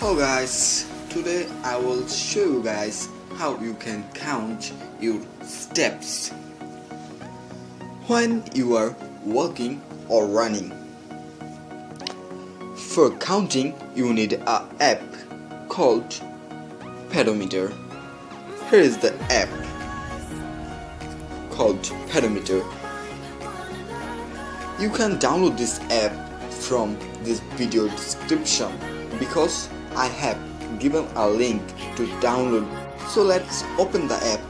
Hello guys, today I will show you guys how you can count your steps when you are walking or running. For counting, you need an app called Pedometer. Here is the app called Pedometer. You can download this app from this video description because I have given a link to download. So let's open the app.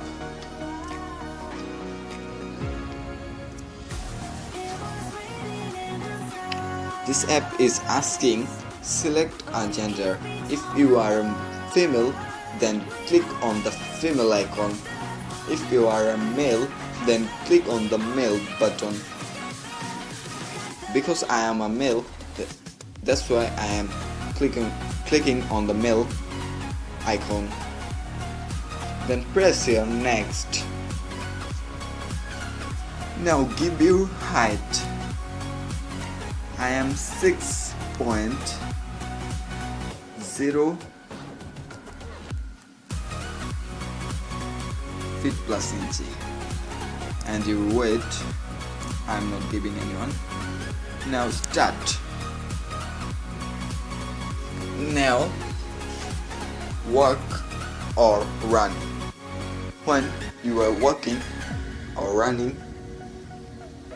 This app is asking select a gender. If you are a female, then click on the female icon. If you are a male, then click on the male button. Because I am a male, that's why I am clicking on the male icon. Then press here next. Now give your height. I am 6.0 feet plus inch, and your weight I am not giving anyone. Now start. Now walk or run. When you are walking or running,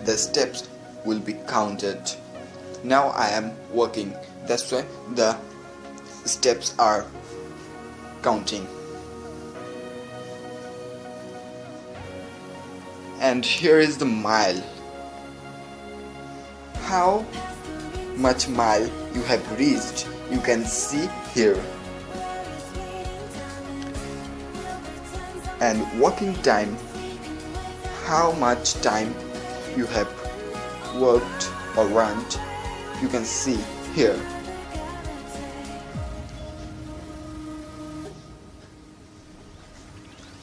the steps will be counted. Now I am walking, that's why the steps are counting. And here is the mile. How much mile you have reached, you can see here. And walking time, how much time you have walked or run, you can see here.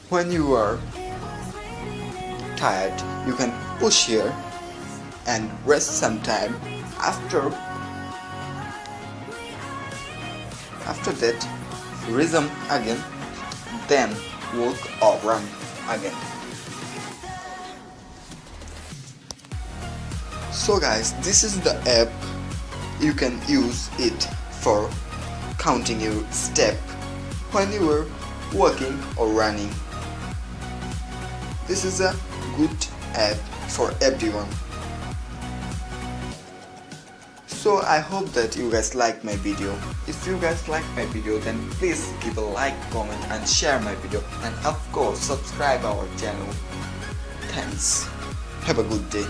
When you are tired, you can push here and rest some time. After that, resume again, then walk or run again. So guys, this is the app. You can use it for counting your step when you are walking or running. This is a good app for everyone. So I hope that you guys like my video. If you guys like my video, then please give a like, comment and share my video, and of course subscribe our channel. Thanks. Have a good day.